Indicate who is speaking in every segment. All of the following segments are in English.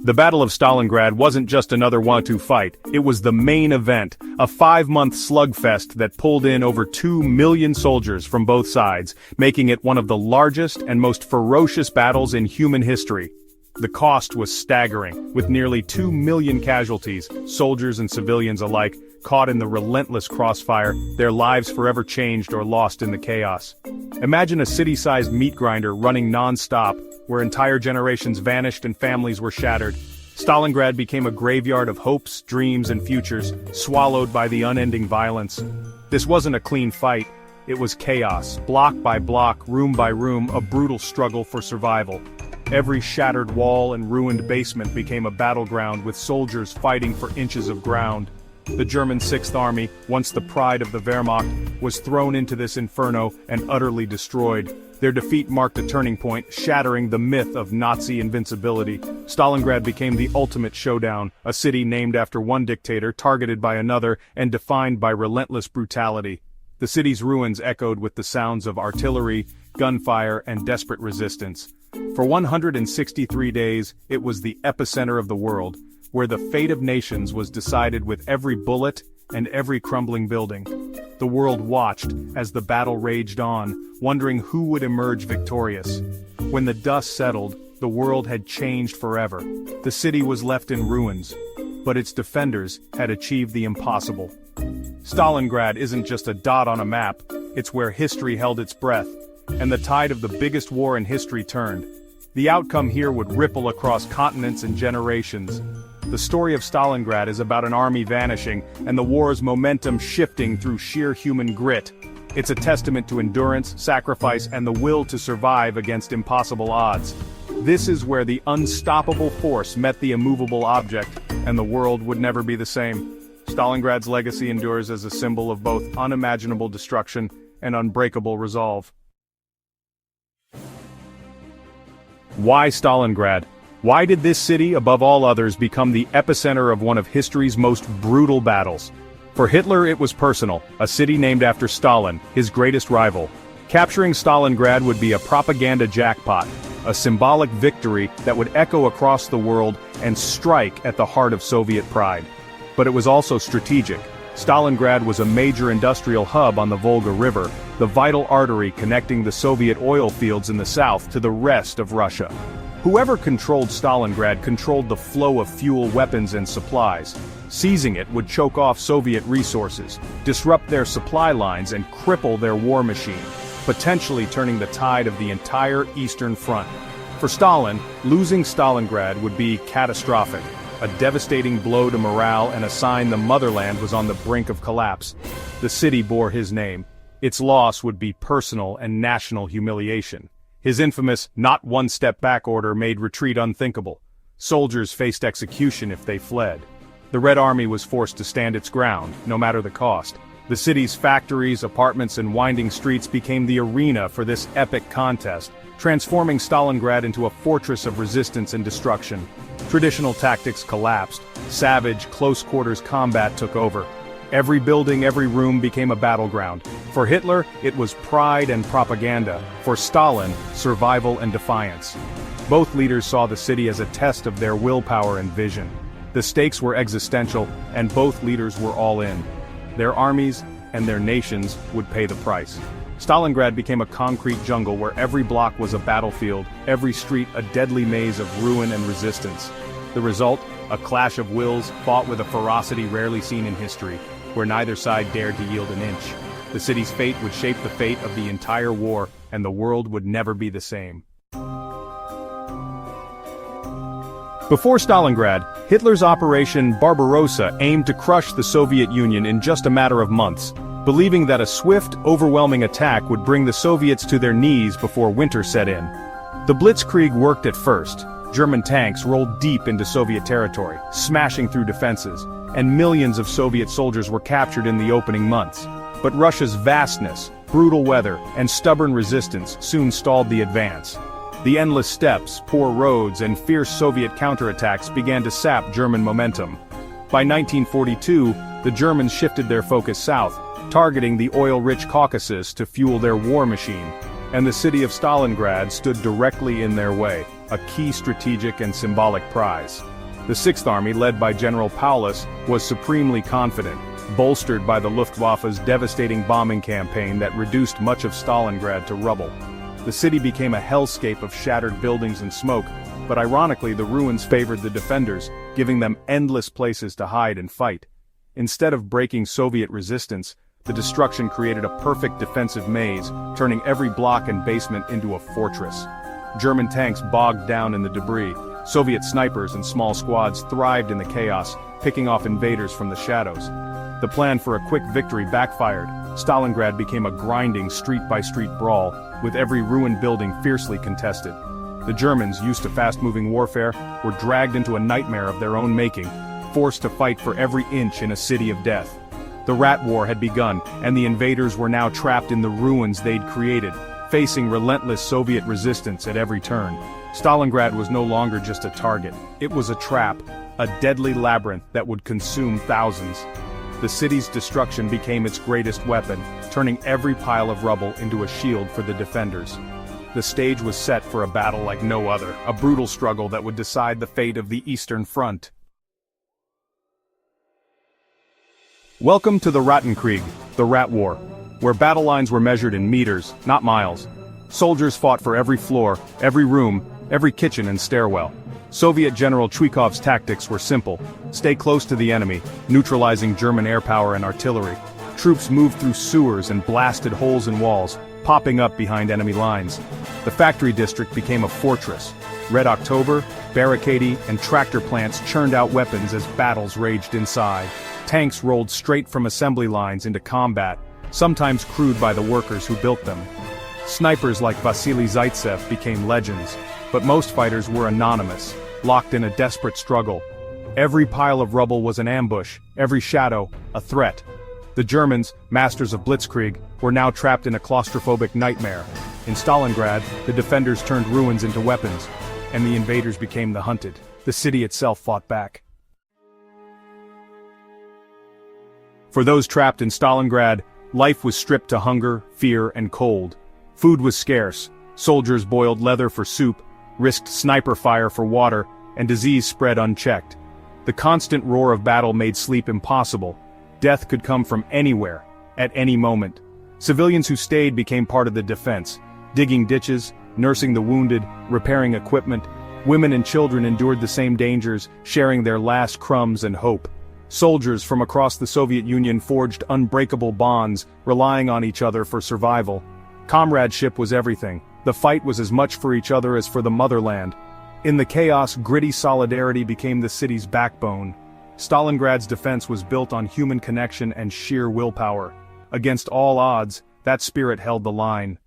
Speaker 1: The Battle of Stalingrad wasn't just another one-two fight, it was the main event, a 5-month slugfest that pulled in over 2 million soldiers from both sides, making it one of the largest and most ferocious battles in human history. The cost was staggering, with nearly 2 million casualties, soldiers and civilians alike, caught in the relentless crossfire, their lives forever changed or lost in the chaos. Imagine a city-sized meat grinder running non-stop, where entire generations vanished and families were shattered. Stalingrad became a graveyard of hopes, dreams, and futures, swallowed by the unending violence. This wasn't a clean fight, it was chaos, block by block, room by room, a brutal struggle for survival. Every shattered wall and ruined basement became a battleground with soldiers fighting for inches of ground. The German Sixth Army, once the pride of the Wehrmacht, was thrown into this inferno and utterly destroyed. Their defeat marked a turning point, shattering the myth of Nazi invincibility. Stalingrad became the ultimate showdown, a city named after one dictator, targeted by another, and defined by relentless brutality. The city's ruins echoed with the sounds of artillery, gunfire, and desperate resistance. For 163 days, it was the epicenter of the world, where the fate of nations was decided with every bullet and every crumbling building. The world watched as the battle raged on, wondering who would emerge victorious. When the dust settled, the world had changed forever. The city was left in ruins, but its defenders had achieved the impossible. Stalingrad isn't just a dot on a map, it's where history held its breath, and the tide of the biggest war in history turned. The outcome here would ripple across continents and generations. The story of Stalingrad is about an army vanishing, and the war's momentum shifting through sheer human grit. It's a testament to endurance, sacrifice, and the will to survive against impossible odds. This is where the unstoppable force met the immovable object, and the world would never be the same. Stalingrad's legacy endures as a symbol of both unimaginable destruction and unbreakable resolve. Why Stalingrad? Why did this city, above all others, become the epicenter of one of history's most brutal battles? For Hitler it was personal, a city named after Stalin, his greatest rival. Capturing Stalingrad would be a propaganda jackpot, a symbolic victory that would echo across the world and strike at the heart of Soviet pride. But it was also strategic. Stalingrad was a major industrial hub on the Volga River, the vital artery connecting the Soviet oil fields in the south to the rest of Russia. Whoever controlled Stalingrad controlled the flow of fuel, weapons, and supplies. Seizing it would choke off Soviet resources, disrupt their supply lines, and cripple their war machine, potentially turning the tide of the entire Eastern Front. For Stalin, losing Stalingrad would be catastrophic, a devastating blow to morale and a sign the motherland was on the brink of collapse. The city bore his name. Its loss would be personal and national humiliation. His infamous "not one step back" order made retreat unthinkable. Soldiers faced execution if they fled. The Red Army was forced to stand its ground, no matter the cost. The city's factories, apartments, and winding streets became the arena for this epic contest, transforming Stalingrad into a fortress of resistance and destruction. Traditional tactics collapsed. Savage, close-quarters combat took over. Every building, every room became a battleground. For Hitler, it was pride and propaganda. For Stalin, survival and defiance. Both leaders saw the city as a test of their willpower and vision. The stakes were existential, and both leaders were all in. Their armies and their nations would pay the price. Stalingrad became a concrete jungle where every block was a battlefield, every street a deadly maze of ruin and resistance. The result? A clash of wills fought with a ferocity rarely seen in history, where neither side dared to yield an inch. The city's fate would shape the fate of the entire war, and the world would never be the same. Before Stalingrad, Hitler's Operation Barbarossa aimed to crush the Soviet Union in just a matter of months, believing that a swift, overwhelming attack would bring the Soviets to their knees before winter set in. The Blitzkrieg worked at first. German tanks rolled deep into Soviet territory, smashing through defenses, and millions of Soviet soldiers were captured in the opening months. But Russia's vastness, brutal weather, and stubborn resistance soon stalled the advance. The endless steppes, poor roads, and fierce Soviet counterattacks began to sap German momentum. By 1942, the Germans shifted their focus south, targeting the oil-rich Caucasus to fuel their war machine, and the city of Stalingrad stood directly in their way, a key strategic and symbolic prize. The Sixth Army, led by General Paulus, was supremely confident, bolstered by the Luftwaffe's devastating bombing campaign that reduced much of Stalingrad to rubble. The city became a hellscape of shattered buildings and smoke, but ironically the ruins favored the defenders, giving them endless places to hide and fight. Instead of breaking Soviet resistance, the destruction created a perfect defensive maze, turning every block and basement into a fortress. German tanks bogged down in the debris. Soviet snipers and small squads thrived in the chaos, picking off invaders from the shadows. The plan for a quick victory backfired. Stalingrad became a grinding street-by-street brawl, with every ruined building fiercely contested. The Germans, used to fast-moving warfare, were dragged into a nightmare of their own making, forced to fight for every inch in a city of death. The Rat War had begun, and the invaders were now trapped in the ruins they'd created, facing relentless Soviet resistance at every turn. Stalingrad was no longer just a target. It was a trap, a deadly labyrinth that would consume thousands. The city's destruction became its greatest weapon, turning every pile of rubble into a shield for the defenders. The stage was set for a battle like no other, a brutal struggle that would decide the fate of the Eastern Front. Welcome to the Rattenkrieg, the Rat War, where battle lines were measured in meters, not miles. Soldiers fought for every floor, every room, every kitchen and stairwell. Soviet General Chuikov's tactics were simple: stay close to the enemy, neutralizing German air power and artillery. Troops moved through sewers and blasted holes in walls, popping up behind enemy lines. The factory district became a fortress. Red October, barricade, and tractor plants churned out weapons as battles raged inside. Tanks rolled straight from assembly lines into combat, sometimes crewed by the workers who built them. Snipers like Vasily Zaitsev became legends, but most fighters were anonymous, locked in a desperate struggle. Every pile of rubble was an ambush, every shadow, a threat. The Germans, masters of blitzkrieg, were now trapped in a claustrophobic nightmare. In Stalingrad, the defenders turned ruins into weapons, and the invaders became the hunted. The city itself fought back. For those trapped in Stalingrad, life was stripped to hunger, fear, and cold. Food was scarce. Soldiers boiled leather for soup, risked sniper fire for water, and disease spread unchecked. The constant roar of battle made sleep impossible. Death could come from anywhere, at any moment. Civilians who stayed became part of the defense, digging ditches, nursing the wounded, repairing equipment. Women and children endured the same dangers, sharing their last crumbs and hope. Soldiers from across the Soviet Union forged unbreakable bonds, relying on each other for survival. Comradeship was everything. The fight was as much for each other as for the motherland. In the chaos, gritty solidarity became the city's backbone. Stalingrad's defense was built on human connection and sheer willpower. Against all odds, that spirit held the line.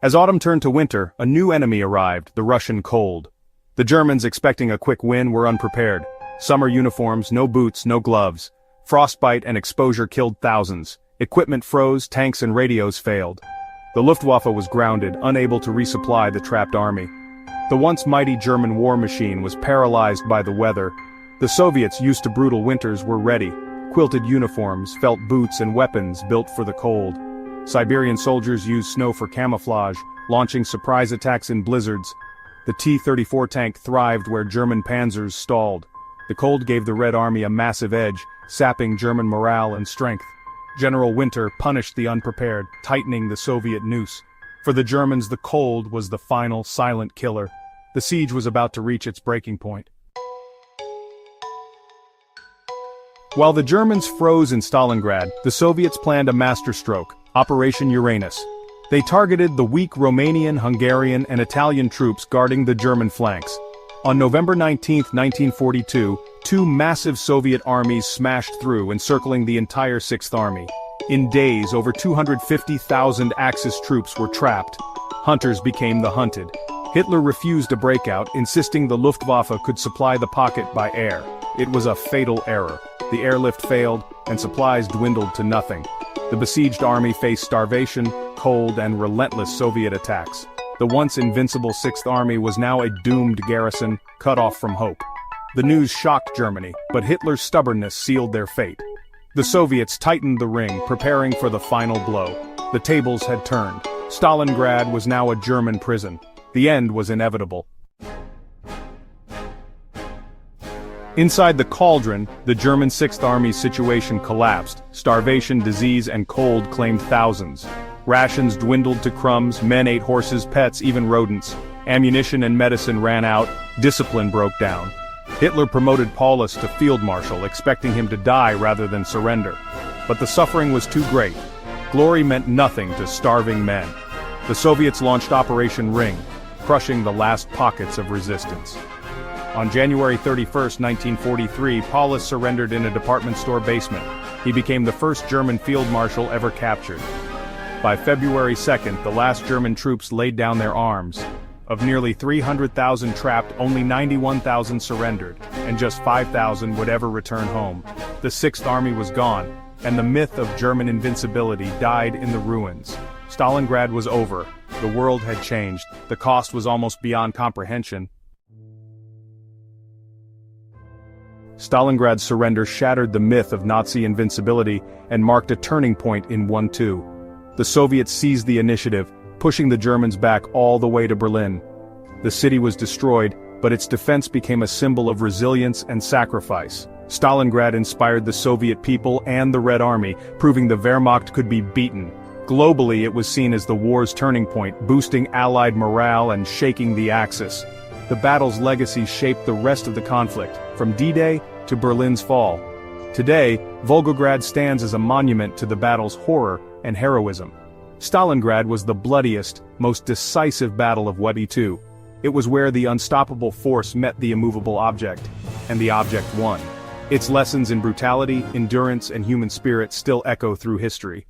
Speaker 1: As autumn turned to winter, a new enemy arrived, the Russian cold. The Germans, expecting a quick win, were unprepared. Summer uniforms, no boots, no gloves. Frostbite and exposure killed thousands. Equipment froze, tanks and radios failed. The Luftwaffe was grounded, unable to resupply the trapped army. The once mighty German war machine was paralyzed by the weather. The Soviets, used to brutal winters, were ready. Quilted uniforms, felt boots and weapons built for the cold. Siberian soldiers used snow for camouflage, launching surprise attacks in blizzards. The T-34 tank thrived where German panzers stalled. The cold gave the Red Army a massive edge, sapping German morale and strength. General Winter punished the unprepared, tightening the Soviet noose. For the Germans, the cold was the final, silent killer. The siege was about to reach its breaking point. While the Germans froze in Stalingrad, the Soviets planned a masterstroke, Operation Uranus. They targeted the weak Romanian, Hungarian, and Italian troops guarding the German flanks. On November 19, 1942, two massive Soviet armies smashed through, encircling the entire Sixth Army. In days, over 250,000 Axis troops were trapped. Hunters became the hunted. Hitler refused a breakout, insisting the Luftwaffe could supply the pocket by air. It was a fatal error. The airlift failed, and supplies dwindled to nothing. The besieged army faced starvation, cold, and relentless Soviet attacks. The once invincible Sixth Army was now a doomed garrison, cut off from hope. The news shocked Germany, but Hitler's stubbornness sealed their fate. The Soviets tightened the ring, preparing for the final blow. The tables had turned. Stalingrad was now a German prison. The end was inevitable. Inside the cauldron, the German Sixth Army's situation collapsed. Starvation, disease, and cold claimed thousands. Rations dwindled to crumbs, men ate horses, pets, even rodents. Ammunition and medicine ran out, discipline broke down. Hitler promoted Paulus to field marshal, expecting him to die rather than surrender. But the suffering was too great. Glory meant nothing to starving men. The Soviets launched Operation Ring, crushing the last pockets of resistance. On January 31, 1943, Paulus surrendered in a department store basement. He became the first German field marshal ever captured. By February 2nd, the last German troops laid down their arms. Of nearly 300,000 trapped, only 91,000 surrendered, and just 5,000 would ever return home. The Sixth Army was gone, and the myth of German invincibility died in the ruins. Stalingrad was over. The world had changed. The cost was almost beyond comprehension. Stalingrad's surrender shattered the myth of Nazi invincibility and marked a turning point in World War II. The Soviets seized the initiative, pushing the Germans back all the way to Berlin. The city was destroyed, but its defense became a symbol of resilience and sacrifice. Stalingrad inspired the Soviet people and the Red Army, proving the Wehrmacht could be beaten. Globally, it was seen as the war's turning point, boosting Allied morale and shaking the Axis. The battle's legacy shaped the rest of the conflict, from D-Day to Berlin's fall. Today, Volgograd stands as a monument to the battle's horror and heroism. Stalingrad was the bloodiest, most decisive battle of World War II. It was where the unstoppable force met the immovable object, and the object won. Its lessons in brutality, endurance, and human spirit still echo through history.